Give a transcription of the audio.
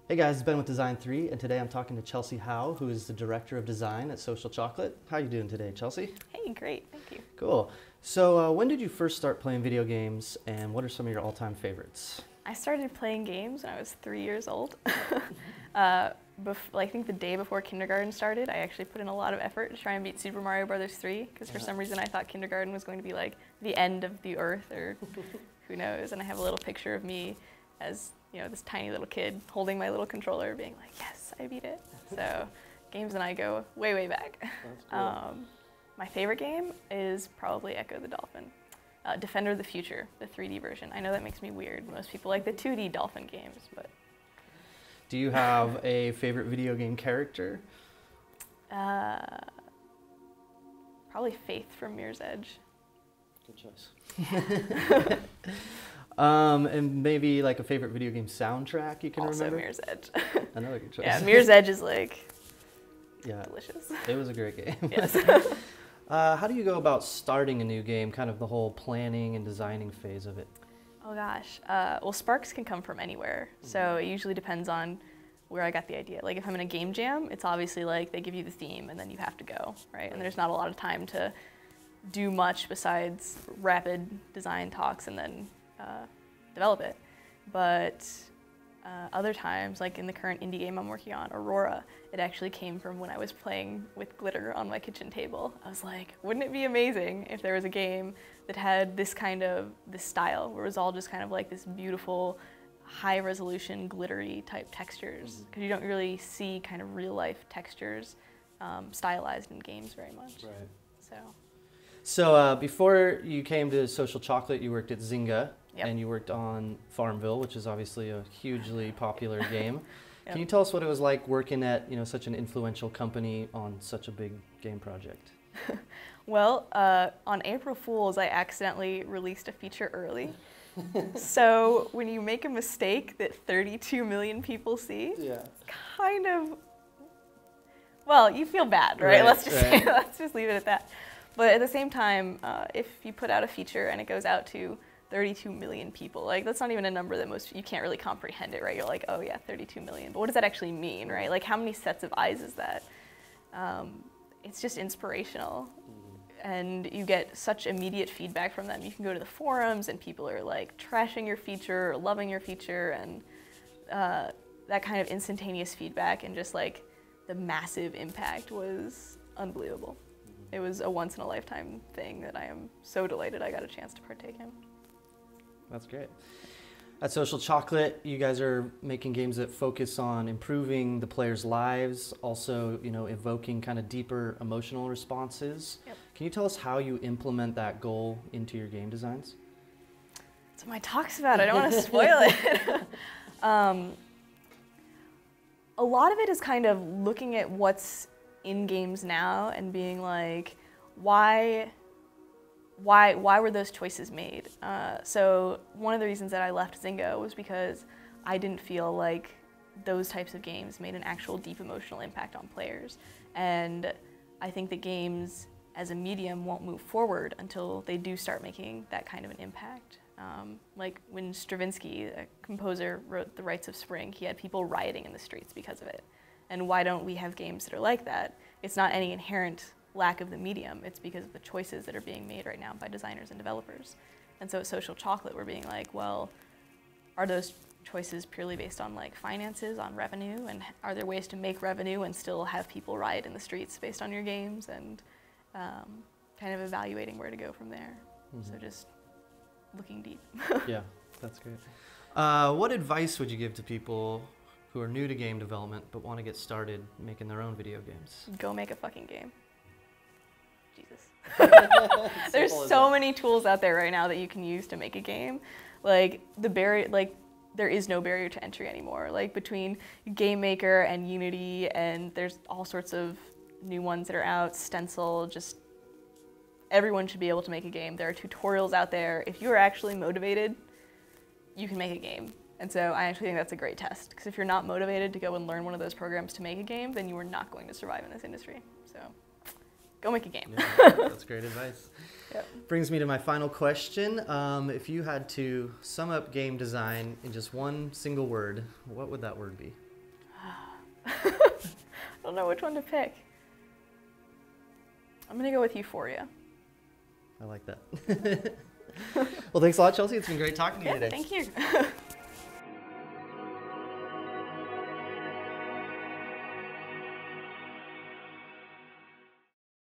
Hey guys, it's Ben with Design3, and today I'm talking to Chelsea Howe, who is the Director of Design at Social Chocolate. How are you doing today, Chelsea? Hey, great, thank you. Cool. So when did you first start playing video games, and what are some of your all-time favorites? I started playing games when I was 3 years old. I think the day before kindergarten started, I actually put in a lot of effort to try and beat Super Mario Bros. 3, because for some reason I thought kindergarten was going to be like the end of the earth, or who knows, and I have a little picture of me as, you know, this tiny little kid holding my little controller being like, yes, I beat it. So games and I go way, way back. That's cool. My favorite game is probably Echo the Dolphin. Defender of the Future, the 3D version. I know that makes me weird. Most people like the 2D Dolphin games, but. Do you have a favorite video game character? Probably Faith from Mirror's Edge. Good choice. And maybe like a favorite video game soundtrack you can Also remember? Mirror's Edge. Another good choice. Yeah, Mirror's Edge is like delicious. It was a great game. Yes. How do you go about starting a new game, kind of the whole planning and designing phase of it? Oh gosh. Well, sparks can come from anywhere. So it usually depends on where I got the idea. Like if I'm in a game jam, it's obviously like they give you the theme and then you have to go, right? And there's not a lot of time to do much besides rapid design talks and then develop it. But other times, like in the current indie game I'm working on, Aurora, it actually came from when I was playing with glitter on my kitchen table. I was like, wouldn't it be amazing if there was a game that had this style, where it was all just kind of like this beautiful, high resolution, glittery type textures. Because you don't really see kind of real life textures stylized in games very much. Right. So before you came to Social Chocolate, you worked at Zynga. Yep. And you worked on FarmVille, which is obviously a hugely popular game. Yep. Can you tell us what it was like working at, you know, such an influential company on such a big game project? Well, on April Fool's, I accidentally released a feature early. So when you make a mistake that 32 million people see, kind of, well, you feel bad, right? Let's just leave it at that. But at the same time, if you put out a feature and it goes out to 32 million people, like that's not even a number that you can't really comprehend it, right? You're like, oh yeah, 32 million, but what does that actually mean, right? Like how many sets of eyes is that? It's just inspirational. And you get such immediate feedback from them. You can go to the forums and people are like trashing your feature or loving your feature, and that kind of instantaneous feedback and just like the massive impact was unbelievable. It was a once in a lifetime thing that I am so delighted I got a chance to partake in. That's great. At Social Chocolate, you guys are making games that focus on improving the players' lives, also, you know, evoking kind of deeper emotional responses. Yep. Can you tell us how you implement that goal into your game designs? That's what my talk's about. I don't want to spoil it. A lot of it is kind of looking at what's in games now and being like, why were those choices made? So one of the reasons that I left Zynga was because I didn't feel like those types of games made an actual deep emotional impact on players. And I think that games as a medium won't move forward until they do start making that kind of an impact. Like when Stravinsky, a composer, wrote The Rites of Spring, he had people rioting in the streets because of it. And why don't we have games that are like that? It's not any inherent lack of the medium, it's because of the choices that are being made right now by designers and developers. And so at Social Chocolate, we're being like, well, are those choices purely based on like finances, on revenue, and are there ways to make revenue and still have people riot in the streets based on your games, and kind of evaluating where to go from there. So just looking deep. Yeah, that's great. What advice would you give to people who are new to game development but want to get started making their own video games? Go make a fucking game. Jesus. There's so many tools out there right now that you can use to make a game. Like there is no barrier to entry anymore. Like between Game Maker and Unity, and there's all sorts of new ones that are out, Stencil, just everyone should be able to make a game. There are tutorials out there. If you are actually motivated, you can make a game. And so I actually think that's a great test, because if you're not motivated to go and learn one of those programs to make a game, then you are not going to survive in this industry. So go make a game. Yeah, that's great advice. Yep. Brings me to my final question. If you had to sum up game design in just one single word, what would that word be? don't know which one to pick. I'm gonna go with Euphoria. I like that. Well, thanks a lot, Chelsea. It's been great talking to you today. Thank you.